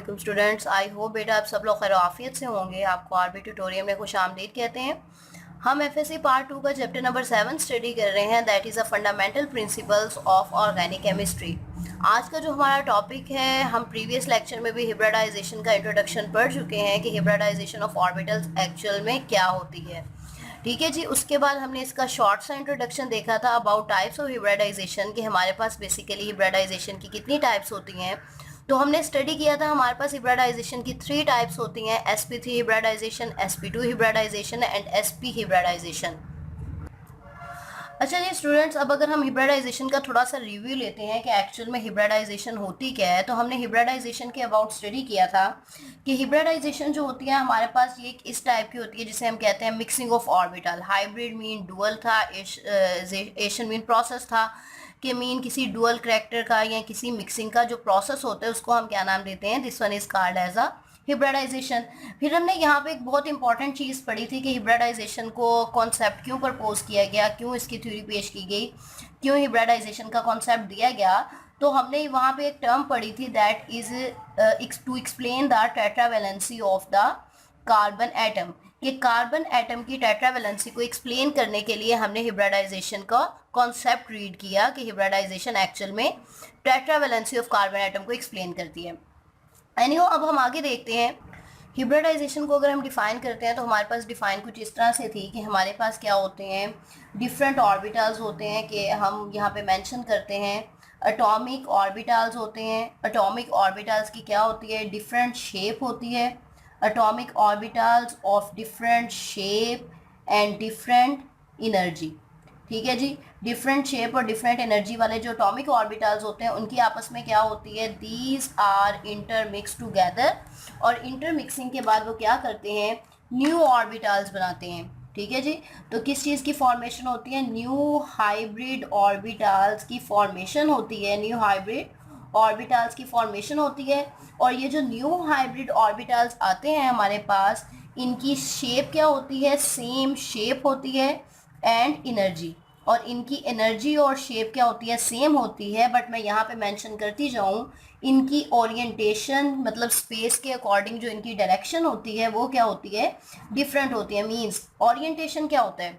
वालेकुम students, I hope बेटा आप सब लोग खैर आफियत से होंगे। आपको आरबी ट्यूटोरियल में खुशामदीद कहते हैं। हम एफएससी पार्ट 2 का चैप्टर नंबर 7 स्टडी कर रहे हैं, that is a fundamental principles of organic chemistry. आज का जो हमारा टॉपिक है, हम प्रीवियस लेक्चर में भी हिब्रिडाइजेशन का इंट्रोडक्शन पढ़ चुके हैं कि हिब्रिडाइजेशन ऑफ ऑर्बिटल्स एक्चुअल में क्या होती है। ठीक है जी। उसके बाद हमने इसका शॉर्ट सा इंट्रोडक्शन देखा था अबाउट टाइप्स ऑफ हिब्रिडाइजेशन, कि हमारे पास बेसिकली हिब्रिडाइजेशन की कितनी टाइप्स होती हैं। तो हमने स्टडी किया था हमारे पास हिब्रिडाइजेशन की 3 टाइप्स होती हैं, sp3 hybridisation, sp2 hybridisation and sp hybridisation. अच्छा जी स्टूडेंट्स, अब अगर हम हिब्रिडाइजेशन का थोड़ा सा रिव्यू लेते हैं कि एक्चुअल में हिब्रिडाइजेशन होती क्या है, तो हमने हिब्रिडाइजेशन के अबाउट स्टडी किया था कि हिब्रिडाइजेशन जो होती है हमारे पास ये इस टाइप की होती है जिसे हम कहते हैं mixing of orbital. Hybrid mean dual था, एशियन मीन प्रोसेस था, कि मीन किसी डुअल करैक्टर का या किसी मिक्सिंग का जो प्रोसेस होता है उसको हम क्या नाम देते हैं, this one is called as a hybridisation. फिर हमने यहाँ पे एक बहुत इंपॉर्टेंट चीज़ पढ़ी थी कि हिब्रिडाइजेशन को कॉन्सेप्ट क्यों प्रपोज किया गया, क्यों इसकी थ्योरी पेश की गई, क्यों हिब्रिडाइजेशन का कॉन्सेप्ट दिया गया। तो हमने वहाँ पे एक टर्म पढ़ी थी that is to explain the tetravalency of the carbon atom. कि कार्बन एटम की टेट्रावैलेंसी को एक्सप्लेन करने के लिए हमने हिब्रिडाइजेशन का कॉन्सेप्ट रीड किया कि हिब्रिडाइजेशन एक्चुअल में टेट्रावैलेंसी ऑफ कार्बन एटम को एक्सप्लेन करती है। एनीहो, अब हम आगे देखते हैं हिब्रिडाइजेशन को। अगर हम डिफाइन करते हैं तो हमारे पास डिफाइन कुछ इस तरह से थी कि हमारे पास क्या होते हैं, डिफरेंट ऑर्बिटल्स होते हैं, कि हम यहाँ पे मेंशन करते हैं एटॉमिक ऑर्बिटल्स होते हैं। एटॉमिक ऑर्बिटल्स की क्या होती है, डिफरेंट शेप होती है। Atomic orbitals of different shape and different energy. ठीक है जी। डिफरेंट शेप और डिफरेंट एनर्जी वाले जो एटॉमिक ऑर्बिटल्स होते हैं उनकी आपस में क्या होती है, दीज आर इंटरमिक्स टुगेदर। और इंटरमिक्सिंग के बाद वो क्या करते हैं, न्यू ऑर्बिटल्स बनाते हैं। ठीक है जी। तो किस चीज़ की फॉर्मेशन होती है, न्यू हाइब्रिड ऑर्बिटल्स की फॉर्मेशन होती है। न्यू हाइब्रिड ऑर्बिटल्स की फॉर्मेशन होती है। और ये जो न्यू हाइब्रिड ऑर्बिटल्स आते हैं हमारे पास, इनकी शेप क्या होती है, सेम शेप होती है एंड एनर्जी। और इनकी एनर्जी और शेप क्या होती है, सेम होती है। बट मैं यहाँ पे मेंशन करती जाऊँ, इनकी ओरिएंटेशन मतलब स्पेस के अकॉर्डिंग जो इनकी डायरेक्शन होती है वो क्या होती है, डिफरेंट होती है। मींस ओरिएंटेशन क्या होता है,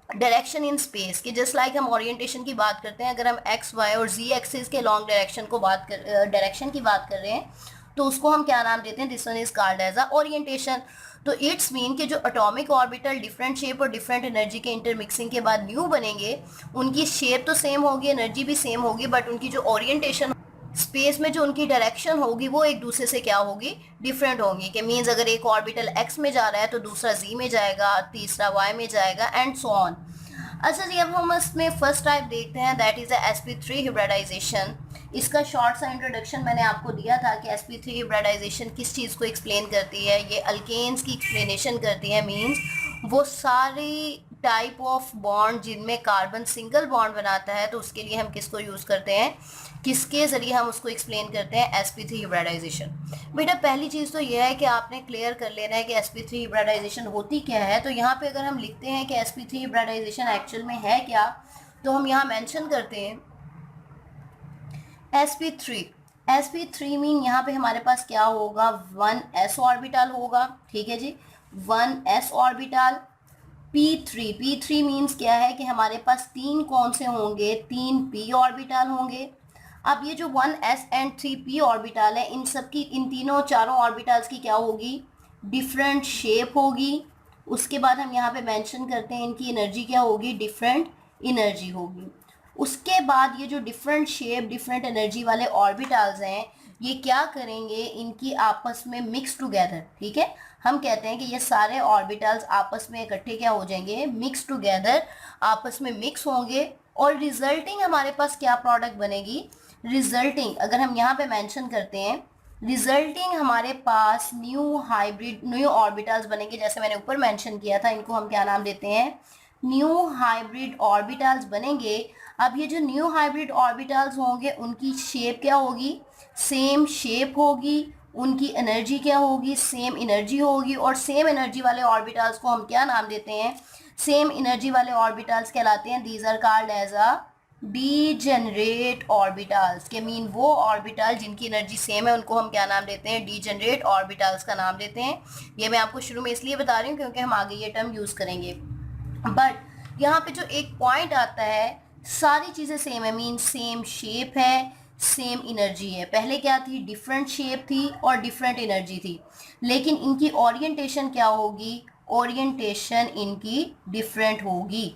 डायरेक्शन इन स्पेस। कि जस्ट लाइक हम ओरिएंटेशन की बात करते हैं, अगर हम एक्स वाई और जी एक्सिस के लॉन्ग डायरेक्शन को डायरेक्शन की बात कर रहे हैं तो उसको हम क्या नाम देते हैं, this one is called as a orientation. तो इट्स मीन कि जो एटॉमिक ऑर्बिटल डिफरेंट शेप और डिफरेंट एनर्जी के इंटरमिक्सिंग के बाद न्यू बनेंगे, उनकी शेप तो सेम होगी, एनर्जी भी सेम होगी, बट उनकी जो ओरिएंटेशन स्पेस में जो उनकी डायरेक्शन होगी वो एक दूसरे से क्या होगी, डिफरेंट होगी। कि मीन्स अगर एक ऑर्बिटल एक्स में जा रहा है तो दूसरा जी में जाएगा, तीसरा वाई में जाएगा एंड सो ऑन। अच्छा जी, अब हम इसमें फर्स्ट टाइप देखते हैं, दैट इज sp3 हिब्रिडाइजेशन। इसका शॉर्ट सा इंट्रोडक्शन मैंने आपको दिया था कि sp3 हिब्रिडाइजेशन किस चीज़ को एक्सप्लेन करती है। ये अल्केन्स की एक्सप्लेनेशन करती है। मीन्स वो सारी टाइप ऑफ बॉन्ड जिनमें कार्बन सिंगल बॉन्ड बनाता है, तो उसके लिए हम किसको यूज़ करते हैं, किसके ज़रिए हम उसको एक्सप्लेन करते हैं, sp3 हिब्रिडाइजेशन। बेटा पहली चीज़ तो यह है कि आपने क्लियर कर लेना है कि sp3 हिब्रिडाइजेशन होती क्या है। तो यहाँ पे अगर हम लिखते हैं कि sp3 हिब्रिडाइजेशन एक्चुअल में है क्या, तो हम यहाँ मेंशन करते हैं sp3 मीन यहाँ पे हमारे पास क्या होगा, 1s ऑर्बिटल होगा। ठीक है जी, 1s ऑर्बिटल। p3 मीन्स क्या है कि हमारे पास 3 कौन से होंगे, 3 p ऑर्बिटल होंगे। अब ये जो 1s एंड 3p ऑर्बिटल है, इन सब की, इन तीनों चारों ऑर्बिटल्स की क्या होगी, डिफरेंट शेप होगी। उसके बाद हम यहाँ पे मेंशन करते हैं इनकी एनर्जी क्या होगी, डिफरेंट एनर्जी होगी। उसके बाद ये जो डिफरेंट शेप डिफरेंट एनर्जी वाले ऑर्बिटल्स हैं, ये क्या करेंगे, इनकी आपस में मिक्स टुगेदर। ठीक है, हम कहते हैं कि ये सारे ऑर्बिटल्स आपस में इकट्ठे क्या हो जाएंगे, मिक्स टुगेदर, आपस में मिक्स होंगे। और रिजल्टिंग हमारे पास क्या प्रोडक्ट बनेगी, रिजल्टिंग अगर हम यहाँ पे मेंशन करते हैं, रिजल्टिंग हमारे पास न्यू हाइब्रिड न्यू ऑर्बिटल्स बनेंगे। जैसे मैंने ऊपर मेंशन किया था, इनको हम क्या नाम देते हैं, न्यू हाइब्रिड ऑर्बिटल्स बनेंगे। अब ये जो न्यू हाइब्रिड ऑर्बिटल्स होंगे उनकी शेप क्या होगी, सेम शेप होगी। उनकी एनर्जी क्या होगी, सेम एनर्जी होगी। और सेम एनर्जी वाले ऑर्बिटल्स को हम क्या नाम देते हैं, सेम एनर्जी वाले ऑर्बिटल्स कहलाते हैं, these are called as a degenerate orbitals के मीन वो ऑर्बिटल जिनकी एनर्जी सेम है उनको हम क्या नाम देते हैं, डीजेनरेट ऑर्बिटल्स का नाम देते हैं। ये मैं आपको शुरू में इसलिए बता रही हूँ क्योंकि हम आगे ये टर्म यूज़ करेंगे। बट यहाँ पे जो एक पॉइंट आता है, सारी चीज़ें सेम है, मीन सेम शेप है, सेम एनर्जी है। पहले क्या थी, डिफरेंट शेप थी और डिफरेंट एनर्जी थी, लेकिन इनकी ओरिएंटेशन क्या होगी, ओरिएंटेशन इनकी डिफरेंट होगी।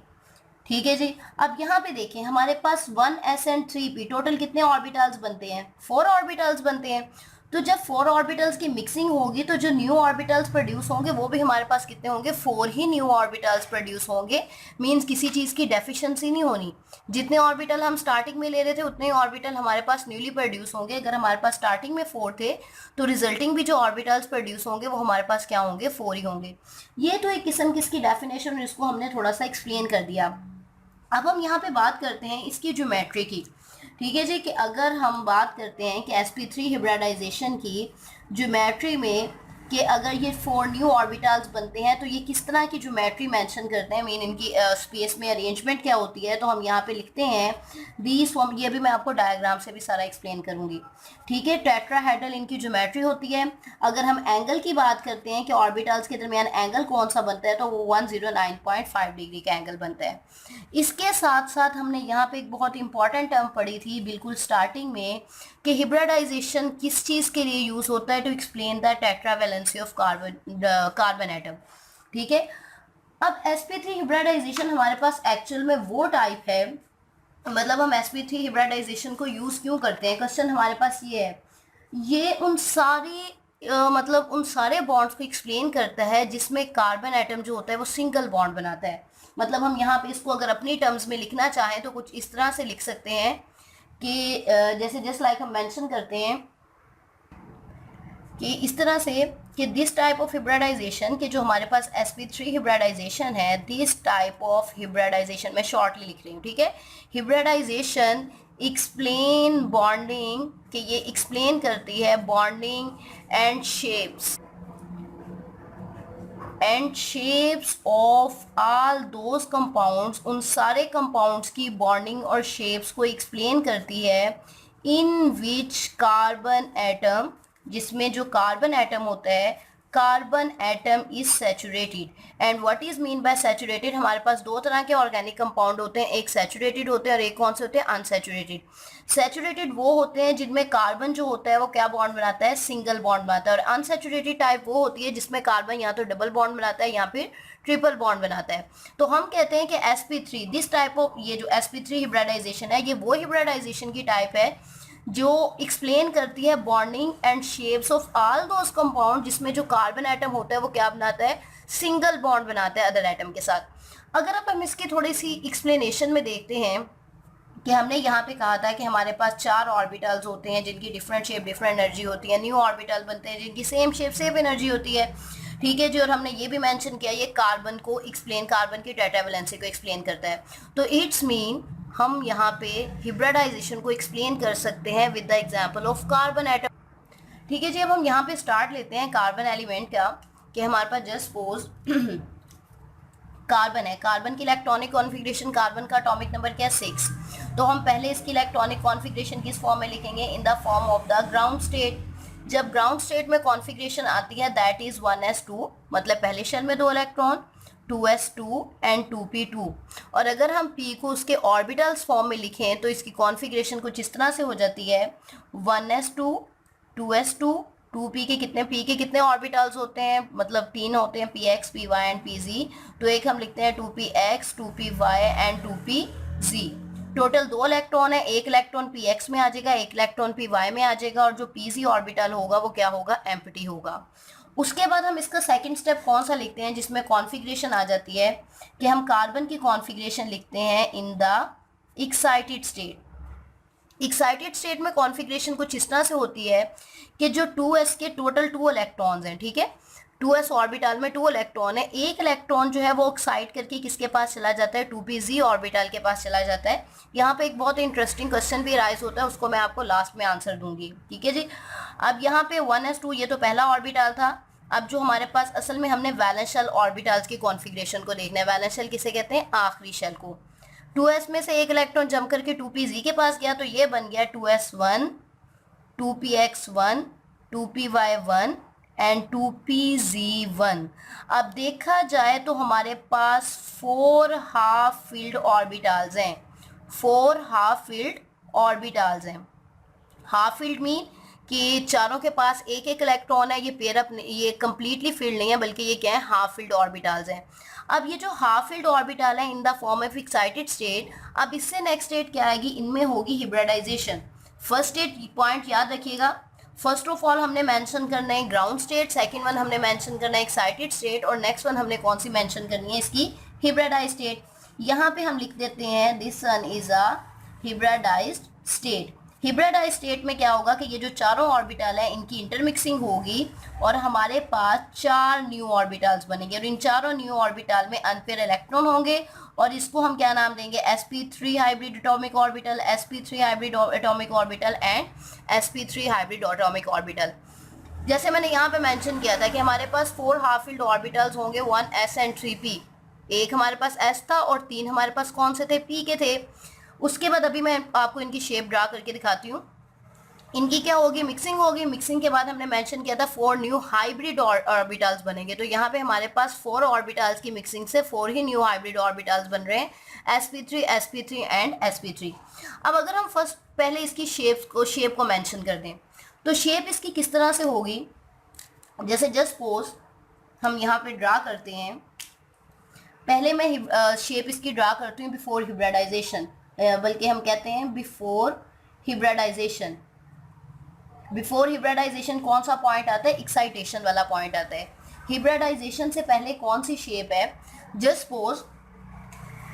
ठीक है जी। अब यहाँ पे देखें हमारे पास 1s एंड 3p टोटल कितने ऑर्बिटल्स बनते हैं, 4 ऑर्बिटल्स बनते हैं। तो जब 4 ऑर्बिटल्स की मिक्सिंग होगी तो जो न्यू ऑर्बिटल्स प्रोड्यूस होंगे वो भी हमारे पास कितने होंगे, 4 ही न्यू ऑर्बिटल्स प्रोड्यूस होंगे। मींस किसी चीज़ की डेफिशिएंसी नहीं होनी, जितने ऑर्बिटल हम स्टार्टिंग में ले रहे थे उतने ऑर्बिटल हमारे पास न्यूली प्रोड्यूस होंगे। अगर हमारे पास स्टार्टिंग में 4 थे तो रिजल्टिंग भी जो ऑर्बिटल्स प्रोड्यूस होंगे वो हमारे पास क्या होंगे, 4 ही होंगे। ये तो एक किस्म की इसकी डेफिनेशन, इसको हमने थोड़ा सा एक्सप्लेन कर दिया। अब हम यहाँ पे बात करते हैं इसकी ज्योमेट्री की। ठीक है जी, कि अगर हम बात करते हैं कि sp3 हिब्रिडाइजेशन की ज्योमेट्री में कि अगर ये 4 न्यू ऑर्बिटल्स बनते हैं तो ये किस तरह की ज्योमेट्री मेंशन करते हैं, मीन इनकी स्पेस में अरेंजमेंट क्या होती है। तो हम यहाँ पे लिखते हैं दीज फॉर्म, ये भी मैं आपको डायग्राम से भी सारा एक्सप्लेन करूँगी। ठीक है, टेट्राहेड्रल इनकी ज्योमेट्री होती है। अगर हम एंगल की बात करते हैं कि ऑर्बिटल्स के दरमियान एंगल कौन सा बनता है तो वो 109.5 डिग्री का एंगल बनता है। इसके साथ साथ हमने यहाँ पे एक बहुत इंपॉर्टेंट टर्म पढ़ी थी बिल्कुल स्टार्टिंग में कि हिब्रिडाइजेशन किस चीज़ के लिए यूज़ होता है, to explain the tetravalency of carbon atom. ठीक है, अब sp3 हिब्रिडाइजेशन हमारे पास एक्चुअल में वो टाइप है, मतलब हम sp3 हिब्रिडाइजेशन को यूज़ क्यों करते हैं, क्वेश्चन हमारे पास ये है। ये उन सारे मतलब उन सारे बॉन्ड्स को एक्सप्लेन करता है जिसमें कार्बन एटम जो होता है वो सिंगल बॉन्ड बनाता है। मतलब हम यहाँ पे इसको अगर अपनी टर्म्स में लिखना चाहें तो कुछ इस तरह से लिख सकते हैं कि जैसे जस्ट लाइक हम मेंशन करते हैं कि इस तरह से कि दिस टाइप ऑफ हिब्रिडाइजेशन, कि जो हमारे पास sp3 हिब्रिडाइजेशन है, दिस टाइप ऑफ हिब्रिडाइजेशन मैं शॉर्टली लिख रही हूँ। ठीक है, हिब्रिडाइजेशन एक्सप्लेन बॉन्डिंग, कि ये एक्सप्लेन करती है bonding and shapes of all those compounds, उन सारे कंपाउंड्स की बॉन्डिंग और शेप्स को एक्सप्लेन करती है इन विच कार्बन एटम, जिसमें जो कार्बन एटम होता है, carbon atom is saturated. And what is mean by saturated, हमारे पास दो तरह के ऑर्गेनिक कंपाउंड होते हैं, एक सैचुरेटेड होते हैं और एक कौन से होते हैं, अनसैचुरेटेड। सैचुरेटेड वो होते हैं जिनमें कार्बन जो होता है वो क्या बॉन्ड बनाता है, सिंगल बॉन्ड बनाता है, और अनसैचुरेटेड टाइप वो होती है जिसमें कार्बन या तो डबल बॉन्ड बनाता है या फिर ट्रिपल बॉन्ड बनाता है। तो हम कहते हैं कि sp3 दिस टाइप ऑफ, ये जो sp3 हिब्रिडाइजेशन है ये वो हिब्रिडाइजेशन की टाइप है जो एक्सप्लेन करती है bonding and shapes of all those compound जिसमें जो कार्बन एटम होता है वो क्या बनाता है, सिंगल बॉन्ड बनाता है अदर एटम के साथ। अगर अब हम इसकी थोड़ी सी एक्सप्लेनेशन में देखते हैं कि हमने यहाँ पे कहा था कि हमारे पास 4 ऑर्बिटल्स होते हैं जिनकी डिफरेंट शेप डिफरेंट एनर्जी होती है, न्यू ऑर्बिटल बनते हैं जिनकी सेम शेप सेम एनर्जी होती है। ठीक है जी, और हमने ये भी मेंशन किया ये कार्बन को एक्सप्लेन, कार्बन की टेट्रावैलेंसी को एक्सप्लेन करता है। तो इट्स मीन हम यहाँ पे हिब्रिडाइजेशन को एक्सप्लेन कर सकते हैं with the example of carbon atom. ठीक है जी, अब हम यहाँ पे स्टार्ट लेते हैं कार्बन एलिमेंट का, कि हमारे पास जस्ट सपोज कार्बन है, कार्बन की इलेक्ट्रॉनिक कॉन्फ़िगरेशन, कार्बन का एटॉमिक नंबर क्या है 6। तो हम पहले इसकी इलेक्ट्रॉनिक कॉन्फ़िगरेशन किस फॉर्म में लिखेंगे, in the form of the ground state. जब ग्राउंड स्टेट में कॉन्फ़िगरेशन आती है दैट इज 1s2, मतलब पहले शेल में 2 इलेक्ट्रॉन, 2s2 एंड 2p2। और अगर हम p को उसके ऑर्बिटल्स फॉर्म में लिखें तो इसकी कॉन्फ़िगरेशन कुछ इस तरह से हो जाती है 1s2, 2s2, 2p के कितने ऑर्बिटल्स होते हैं, मतलब 3 होते हैं, px, py एंड pz। तो एक हम लिखते हैं 2px, 2py and 2pz। Total 2 electron है, एक इलेक्ट्रॉन px में आ जाएगा, एक इलेक्ट्रॉन py में आ जाएगा, और जो pz ऑर्बिटल होगा वो क्या होगा, एम्प्टी होगा। उसके बाद हम इसका सेकंड स्टेप कौन सा लिखते हैं जिसमें कॉन्फ़िगरेशन आ जाती है, कि हम कार्बन की कॉन्फ़िगरेशन लिखते हैं in the excited state. Excited state में कॉन्फ़िगरेशन कुछ इस तरह से होती है कि जो 2s के टोटल 2 इलेक्ट्रॉन्स हैं, ठीक है, 2s ऑर्बिटल में 2 इलेक्ट्रॉन है, एक इलेक्ट्रॉन जो है वो एक्साइट करके किसके पास चला जाता है, 2pz ऑर्बिटल के पास चला जाता है। यहाँ पे एक बहुत इंटरेस्टिंग क्वेश्चन भी राइज होता है, उसको मैं आपको लास्ट में आंसर दूंगी। ठीक है जी, अब यहाँ पे 1s2 ये तो पहला ऑर्बिटल था। अब जो हमारे पास असल में हमने वैलेंस शेल ऑर्बिटल्स की कॉन्फ़िगरेशन को देखना है। वैलेंस शेल किसे कहते हैं, आखिरी शेल को। 2s में से एक इलेक्ट्रॉन जम करके 2pz के पास गया, तो ये बन गया 2s1, 2px1, 2py1 and 2pz1। अब देखा जाए तो हमारे पास 4 हाफ फील्ड ऑर्बिटल्स हैं, 4 हाफ फील्ड ऑर्बिटल्स हैं। हाफ फील्ड मीन कि चारों के पास एक एक इलेक्ट्रॉन है, ये पेयर अप, ये कम्प्लीटली फील्ड नहीं है बल्कि ये क्या है, हाफ फील्ड ऑर्बिटल्स हैं। अब ये जो हाफ फील्ड ऑर्बिटल है in the form of excited state, अब इससे नेक्स्ट स्टेट क्या आएगी, इनमें होगी हिब्रिडाइजेशन। फर्स्ट स्टेट पॉइंट याद रखिएगा, फर्स्ट ऑफ ऑल हमने मेंशन करना है ग्राउंड स्टेट, सेकंड वन हमने मेंशन करना है एक्साइटेड स्टेट, और नेक्स्ट वन हमने कौन सी मेंशन करनी है, इसकी हिब्रिडाइज स्टेट। यहाँ पे हम लिख देते हैं this one is a hybridized state. Hybridize state में क्या होगा कि ये जो चारों ऑर्बिटल है इनकी इंटरमिक्सिंग होगी और हमारे पास 4 न्यू ऑर्बिटल्स बनेंगे, और इन चारों न्यू ऑर्बिटल में अनपेयर इलेक्ट्रॉन होंगे, और इसको हम क्या नाम देंगे, sp3 hybrid atomic orbital, sp3 hybrid atomic orbital and sp3 hybrid atomic orbital. जैसे मैंने यहाँ पे मेंशन किया था कि हमारे पास 4 हाफ फील्ड ऑर्बिटल्स होंगे, 1s एंड 3p। एक हमारे पास s था और 3 हमारे पास कौन से थे, p के थे। उसके बाद अभी मैं आपको इनकी शेप ड्रा करके दिखाती हूँ। इनकी क्या होगी, मिक्सिंग होगी। मिक्सिंग के बाद हमने मेंशन किया था 4 न्यू हाइब्रिड ऑर्बिटल्स बनेंगे, तो यहाँ पे हमारे पास 4 ऑर्बिटल्स की मिक्सिंग से 4 ही न्यू हाइब्रिड ऑर्बिटल्स बन रहे हैं, sp3 sp3 एंड sp3। अब अगर हम फर्स्ट पहले इसकी शेप को मेंशन कर दें, तो शेप इसकी किस तरह से होगी, जैसे जस्ट सपोज हम यहाँ पे ड्रा करते हैं। पहले मैं शेप इसकी ड्रा करती हूँ बिफोर हिब्रिडाइजेशन, बल्कि हम कहते हैं बिफोर हिब्रिडाइजेशन। बिफोर हिब्रिडाइजेशन कौन सा पॉइंट आता है, एक्साइटेशन वाला पॉइंट आता है। हिब्रिडाइजेशन से पहले कौन सी शेप है, जस्ट सपोज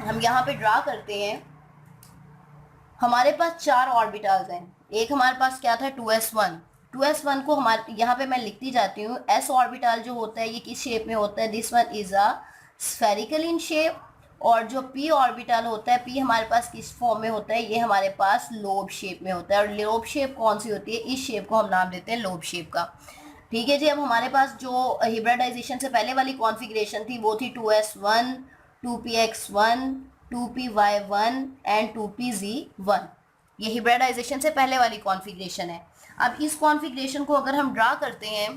हम यहाँ पे ड्रा करते हैं। हमारे पास 4 ऑर्बिटल्स हैं, एक हमारे पास क्या था 2s1। 2s1 को हमारे यहाँ पे मैं लिखती जाती हूँ, s ऑर्बिटल जो होता है ये किस शेप में होता है, this one is a spherical in shape, और जो p ऑर्बिटल होता है, p हमारे पास किस फॉर्म में होता है, ये हमारे पास लोब शेप में होता है। और लोब शेप कौन सी होती है, इस शेप को हम नाम देते हैं लोब शेप का। ठीक है जी। अब हमारे पास जो हिब्रिडाइजेशन से पहले वाली कॉन्फ़िगरेशन थी वो थी 2s1, 2px1, 2py1 and 2pz1। ये हिब्रिडाइजेशन से पहले वाली कॉन्फ़िगरेशन है। अब इस कॉन्फ़िगरेशन को अगर हम ड्रा करते हैं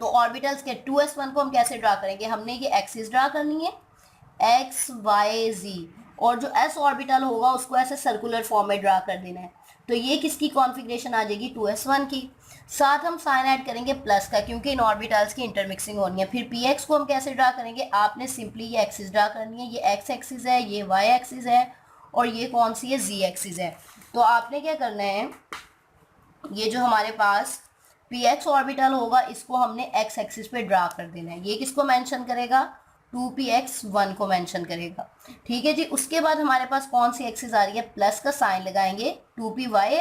तो ऑर्बिटल्स के 2s1 को हम कैसे ड्रा करेंगे, हमने ये एक्सिस ड्रा करनी है x y z, और जो s ऑर्बिटल होगा उसको ऐसे सर्कुलर फॉर्म में ड्रा कर देना है। तो ये किसकी कॉन्फ़िगरेशन आ जाएगी, 2s1 की। साथ हम साइन ऐड करेंगे प्लस का, क्योंकि इन ऑर्बिटल्स की इंटरमिक्सिंग होनी है। फिर px को हम कैसे ड्रा करेंगे, आपने सिंपली ये एक्सिस ड्रा करनी है, ये x एक्सिस है, ये y एक्सिस है, और ये कौन सी है, z एक्सिस है। तो आपने क्या करना है, ये जो हमारे पास px ऑर्बिटल होगा इसको हमने x एक्सिस पे ड्रा कर देना है। ये किसको मेंशन करेगा, 2px1 को मेंशन करेगा। ठीक है जी। उसके बाद हमारे पास कौन सी एक्सिस आ रही है, प्लस का साइन लगाएंगे, 2py,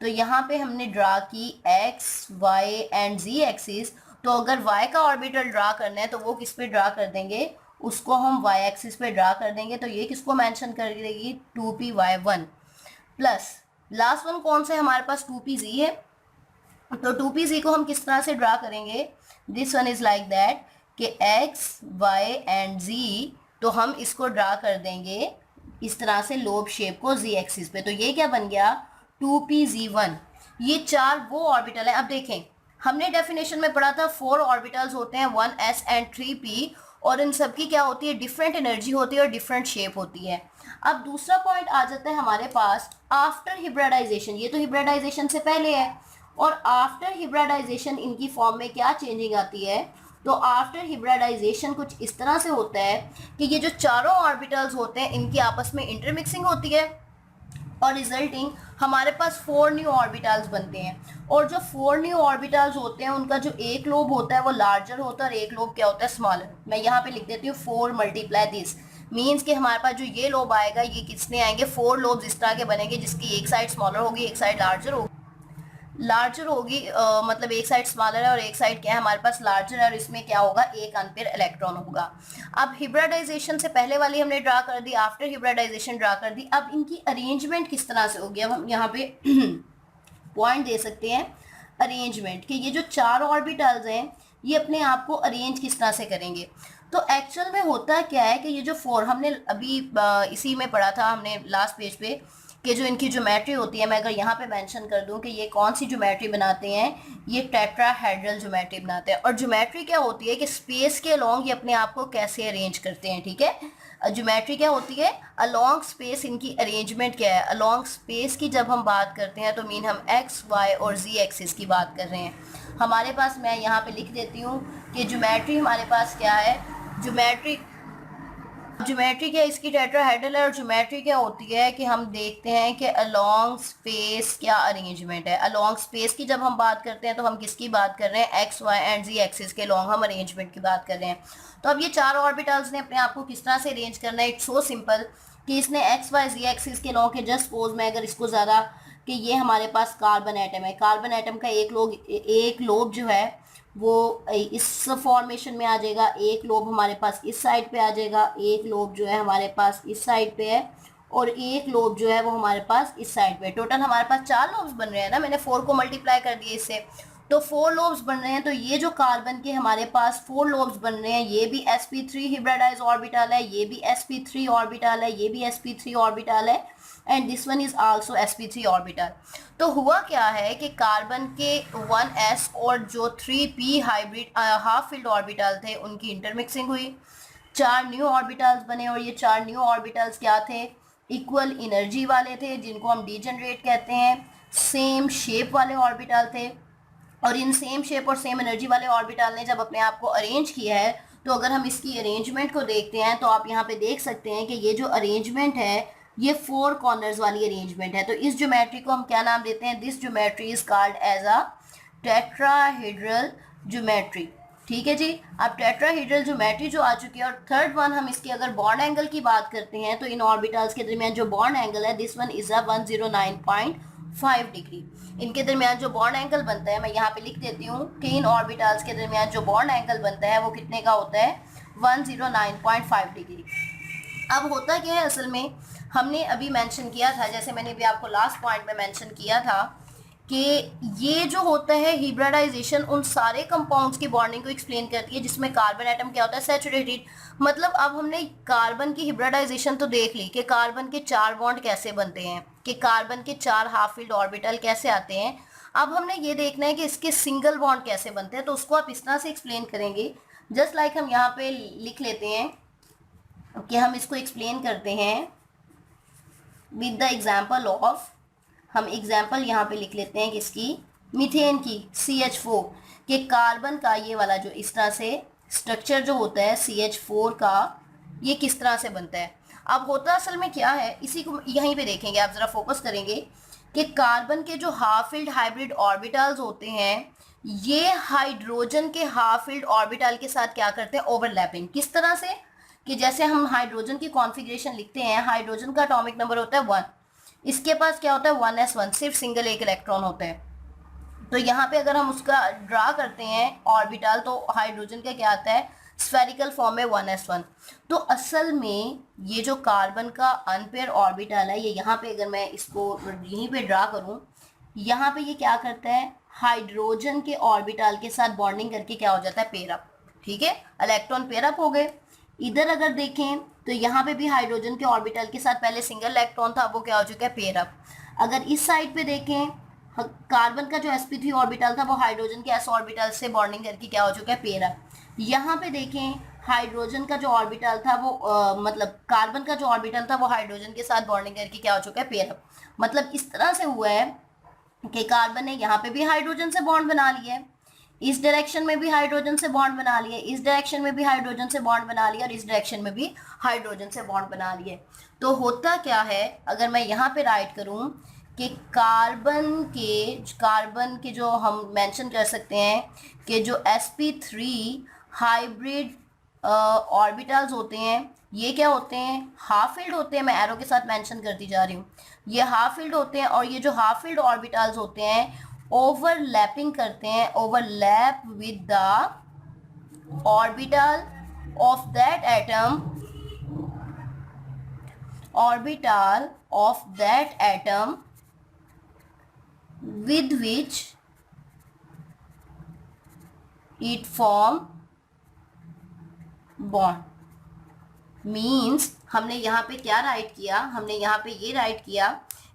तो यहाँ पे हमने ड्रा की x y and z axis. तो अगर y का ऑर्बिटल ड्रा करना है तो वो किस पे ड्रा कर देंगे, उसको हम y एक्सिस पे ड्रा कर देंगे। तो ये किसको मेंशन कर देगी, 2py1 प्लस लास्ट वन कौन सा है हमारे पास, 2pz है। तो 2pz को हम किस तरह से ड्रा करेंगे, this one is like that कि x y एंड z, तो हम इसको ड्रा कर देंगे इस तरह से लोब शेप को z एक्सिस पे। तो ये क्या बन गया, 2pz1। ये 4 वो ऑर्बिटल है। अब देखें हमने डेफिनेशन में पढ़ा था 4 ऑर्बिटल्स होते हैं, 1s एंड 3p, और इन सब की क्या होती है, डिफरेंट एनर्जी होती है और डिफरेंट शेप होती है। अब दूसरा पॉइंट आ जाता है हमारे पास आफ्टर हिब्रिडाइजेशन। ये तो हिब्रिडाइजेशन से पहले है, और आफ्टर हिब्रिडाइजेशन इनकी फॉर्म में क्या चेंजिंग आती है। तो आफ्टर हिब्रिडाइजेशन कुछ इस तरह से होता है कि ये जो चारों ऑर्बिटल्स होते हैं इनकी आपस में इंटरमिक्सिंग होती है, और रिजल्टिंग हमारे पास 4 न्यू ऑर्बिटल्स बनते हैं। और जो 4 न्यू ऑर्बिटल्स होते हैं उनका जो एक लोब होता है वो लार्जर होता है और एक लोब क्या होता है, स्मॉलर। मैं यहाँ पे लिख देती हूँ 4 मल्टीप्लाई दिस, मीन्स कि हमारे पास जो ये लोब आएगा ये किसने आएंगे, 4 लोब्स इस तरह के बनेंगे जिसकी एक साइड स्मॉलर होगी, एक साइड लार्जर होगी। मतलब एक साइड स्मॉलर है और एक साइड क्या है हमारे पास लार्जर है, और इसमें क्या होगा, एक अनपेयर इलेक्ट्रॉन होगा। अब हिब्रिडाइजेशन से पहले वाली हमने ड्रा कर दी, आफ्टर हिब्रिडाइजेशन ड्रा कर दी। अब इनकी अरेंजमेंट किस तरह से होगी, अब हम यहाँ पे पॉइंट दे सकते हैं अरेंजमेंट कि ये जो 4 ऑर्बिटल्स हैं ये अपने आप को अरेंज किस तरह से करेंगे। तो एक्चुअल में होता क्या है कि ये जो फोर हमने अभी इसी में पढ़ा था हमने लास्ट पेज पे कि जो इनकी ज्योमेट्री होती है, मैं अगर यहाँ पे मेंशन कर दूं कि ये कौन सी ज्योमेट्री बनाते हैं, ये टेट्राहेड्रल ज्योमेट्री बनाते हैं। और ज्योमेट्री क्या होती है कि स्पेस के अलोंग ये अपने आप को कैसे अरेंज करते हैं, ठीक है। ज्योमेट्री क्या होती है, अलोंग स्पेस इनकी अरेंजमेंट क्या है। अलोंग स्पेस की जब हम बात करते हैं तो मीन हम एक्स वाई और जी एक्सिस की बात कर रहे हैं। हमारे पास, मैं यहाँ पे लिख देती हूँ कि ज्योमेट्री हमारे पास क्या है। ज्योमेट्री ज्योमेट्री क्या, इसकी टेट्राहेड्रल है। और ज्योमेट्री क्या होती है कि हम देखते हैं कि अलोंग स्पेस क्या अरेंजमेंट है। अलोंग स्पेस की जब हम बात करते हैं तो हम किसकी बात कर रहे हैं, X Y and Z axis के अलोंग हम अरेंजमेंट की बात कर रहे हैं। तो अब ये चार ऑर्बिटल्स ने अपने आप को किस तरह से अरेंज करना है, इट्स सो सिंपल कि इसने एक्स वाई जी एक्सिस के अलोंग के जस्ट सपोज मैं अगर इसको ज़्यादा कि ये हमारे पास कार्बन एटम है, कार्बन एटम का एक लोब जो है वो इस फॉर्मेशन में आ जाएगा, एक लोब हमारे पास इस साइड पे आ जाएगा, एक लोब जो है हमारे पास इस साइड पे है और एक लोब जो है वो हमारे पास इस साइड पे। टोटल हमारे पास 4 लोब्स बन रहे हैं ना, मैंने 4 को मल्टीप्लाई कर दिए इससे, तो 4 लोब्स बन रहे हैं। तो ये जो कार्बन के हमारे पास 4 लोब्स बन रहे हैं, ये भी sp3 हिब्रिडाइज ऑर्बिटल है, ये भी sp3 ऑर्बिटल है, ये भी sp3 ऑर्बिटल है and this one is also sp3 orbital. तो हुआ क्या है कि कार्बन के 1s और जो 3p hybrid half filled orbital थे उनकी इंटरमिक्सिंग हुई, 4 न्यू ऑर्बिटल्स बने। और ये 4 न्यू ऑर्बिटल्स क्या थे, इक्वल एनर्जी वाले थे जिनको हम डीजनरेट कहते हैं, सेम शेप वाले ऑर्बिटल थे। और इन सेम शेप और सेम एनर्जी वाले ऑर्बिटल ने जब अपने आप को अरेंज किया है, तो अगर हम इसकी अरेंजमेंट को देखते हैं तो आप यहाँ पे देख सकते हैं कि ये जो अरेंजमेंट है ये 4 कॉर्नर्स वाली अरेंजमेंट है। तो इस ज्योमेट्री को हम क्या नाम देते हैं, this geometry is called as a tetrahedral geometry. ठीक है जी। अब टेट्राहेड्रल ज्योमेट्री जो आ चुकी है, और थर्ड वन हम इसके अगर बॉन्ड एंगल की बात करते हैं तो इन ऑर्बिटल्स के दरमियान जो बॉन्ड एंगल है, this one is a 109.5 degree. इनके दरमियान जो बॉन्ड एंगल बनता है, मैं यहाँ पे लिख देती हूँ कि इन ऑर्बिटल्स के दरमियान जो बॉन्ड एंगल बनता है वो कितने का होता है, 109.5 डिग्री। अब होता क्या है असल में, हमने अभी मेंशन किया था, जैसे मैंने भी आपको लास्ट पॉइंट में मेंशन किया था कि ये जो होता है हिब्रिडाइजेशन उन सारे कंपाउंड्स की बॉन्डिंग को एक्सप्लेन करती है जिसमें कार्बन एटम क्या होता है, सैचुरेटेड। मतलब अब हमने कार्बन की हिब्रिडाइजेशन तो देख ली कि कार्बन के 4 बॉन्ड कैसे बनते हैं, कि कार्बन के 4 हाफ फील्ड ऑर्बिटल कैसे आते हैं। अब हमने ये देखना है कि इसके सिंगल बॉन्ड कैसे बनते हैं, तो उसको आप इस तरह से एक्सप्लेन करेंगे, जस्ट लाइक हम यहाँ पे लिख लेते हैं कि हम इसको एक्सप्लेन करते हैं विद द एग्जाम्पल ऑफ, हम एग्जाम्पल यहाँ पे लिख लेते हैं किसकी, मीथेन की, CH4 के कार्बन का ये वाला जो इस तरह से स्ट्रक्चर जो होता है CH4 का, ये किस तरह से बनता है। अब होता असल में क्या है, इसी को यहीं पे देखेंगे, आप ज़रा फोकस करेंगे कि कार्बन के जो हाफ फील्ड हाइब्रिड ऑर्बिटल्स होते हैं, ये हाइड्रोजन के हाफ फील्ड ऑर्बिटल के साथ क्या करते हैं, ओवरलैपिंग। किस तरह से, कि जैसे हम हाइड्रोजन की कॉन्फ़िगरेशन लिखते हैं, हाइड्रोजन का एटॉमिक नंबर होता है 1, इसके पास क्या होता है 1s1, सिर्फ सिंगल एक इलेक्ट्रॉन होता है। तो यहाँ पे अगर हम उसका ड्रा करते हैं ऑर्बिटल, तो हाइड्रोजन का क्या आता है, स्फेरिकल फॉर्म में 1s1। तो असल में ये जो कार्बन का अनपेयर ऑर्बिटल है, ये यहाँ पे अगर मैं इसको यहीं पे ड्रा करूँ, यहाँ पे ये क्या करता है, हाइड्रोजन के ऑर्बिटल के साथ बॉन्डिंग करके क्या हो जाता है, पेयर अप। ठीक है, इलेक्ट्रॉन पेयर अप हो गए। इधर अगर देखें तो यहाँ पे भी हाइड्रोजन के ऑर्बिटल के साथ पहले सिंगल इलेक्ट्रॉन था, वो क्या हो चुका है, पेयर अप। अगर इस साइड पे देखें, कार्बन का जो sp3 ऑर्बिटल था वो हाइड्रोजन के s ऑर्बिटल से बॉन्डिंग करके क्या हो चुका है, पेयर अप। यहाँ पे देखें हाइड्रोजन का जो ऑर्बिटल था वो मतलब कार्बन का जो ऑर्बिटल था वो हाइड्रोजन के साथ बॉन्डिंग करके क्या हो चुका है, पेयर अप। मतलब इस तरह से हुआ है कि कार्बन ने यहाँ पे भी हाइड्रोजन से बॉन्ड बना लिया है, इस डायरेक्शन में भी हाइड्रोजन से बॉन्ड बना लिए, इस डायरेक्शन में भी हाइड्रोजन से बॉन्ड बना लिया, और इस डायरेक्शन में भी हाइड्रोजन से बॉन्ड बना लिए। तो होता क्या है, अगर मैं यहाँ पे राइट करूँ कि कार्बन के जो हम मेंशन कर सकते हैं कि जो sp3 हाइब्रिड ऑर्बिटल्स होते हैं, ये क्या होते हैं, हाफ फील्ड होते हैं। मैं एरो के साथ मेंशन करती जा रही हूँ, ये हाफ फील्ड होते हैं। और ये जो हाफ फील्ड ऑर्बिटल्स होते हैं ओवरलैपिंग करते हैं, overlap with the orbital of that atom, orbital of that atom with which it form bond means हमने यहाँ पे क्या राइट किया, हमने यहाँ पे ये राइट किया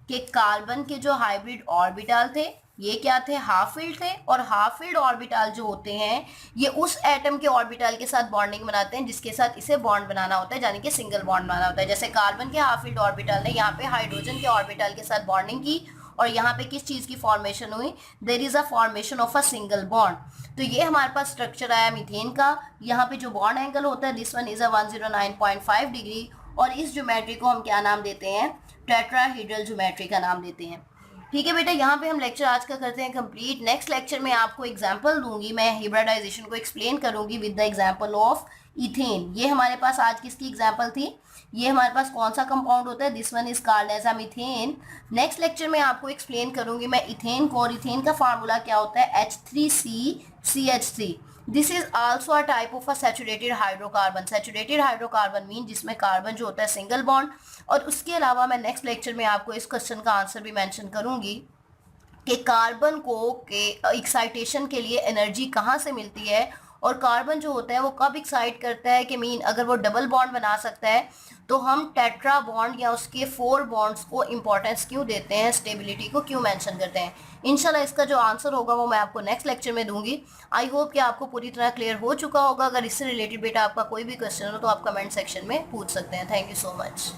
कि कार्बन के जो हाइब्रिड ऑर्बिटल थे ये क्या थे, हाफ फील्ड थे, और हाफ फील्ड ऑर्बिटल जो होते हैं ये उस एटम के ऑर्बिटल के साथ बॉन्डिंग बनाते हैं जिसके साथ इसे बॉन्ड बनाना होता है, यानी कि सिंगल बॉन्ड बनाना होता है। जैसे कार्बन के हाफ फील्ड ऑर्बिटल ने यहाँ पे हाइड्रोजन के ऑर्बिटल के साथ बॉन्डिंग की और यहाँ पे किस चीज़ की फॉर्मेशन हुई, there is a formation of a single bond. तो ये हमारे पास स्ट्रक्चर आया मीथेन का। यहाँ पे जो बॉन्ड एंगल होता है this one is a 109.5 degree, और इस ज्योमेट्री को हम क्या नाम देते हैं, टेट्राहेड्रल ज्योमेट्री का नाम देते हैं। ठीक है बेटा, यहाँ पे हम लेक्चर आज का करते हैं कंप्लीट। नेक्स्ट लेक्चर में आपको एग्जांपल दूंगी, मैं हिब्रिडाइजेशन को एक्सप्लेन करूंगी with the example of ethane. ये हमारे पास आज किसकी एग्जांपल थी, ये हमारे पास कौन सा कंपाउंड होता है, this one is called as a methane. Next lecture में आपको एक्सप्लेन करूंगी मैं इथेन को, और इथेन का फार्मूला क्या होता है, H3CCH3। This is also a type of a saturated hydrocarbon. Saturated hydrocarbon mean जिसमें कार्बन जो होता है सिंगल बॉन्ड। और उसके अलावा मैं नेक्स्ट लेक्चर में आपको इस क्वेश्चन का आंसर भी मेंशन करूंगी कि कार्बन को के एक्साइटेशन के लिए एनर्जी कहाँ से मिलती है, और कार्बन जो होता है वो कब एक्साइट करता है, कि मीन अगर वो डबल बॉन्ड बना सकता है तो हम टेट्रा बॉन्ड या उसके 4 बॉन्ड्स को इंपॉर्टेंस क्यों देते हैं, स्टेबिलिटी को क्यों मेंशन करते हैं। इंशाल्लाह इसका जो आंसर होगा वो मैं आपको नेक्स्ट लेक्चर में दूंगी। आई होप कि आपको पूरी तरह क्लियर हो चुका होगा। अगर इससे रिलेटेड बेटा आपका कोई भी क्वेश्चन हो तो आप कमेंट सेक्शन में पूछ सकते हैं। Thank you so much.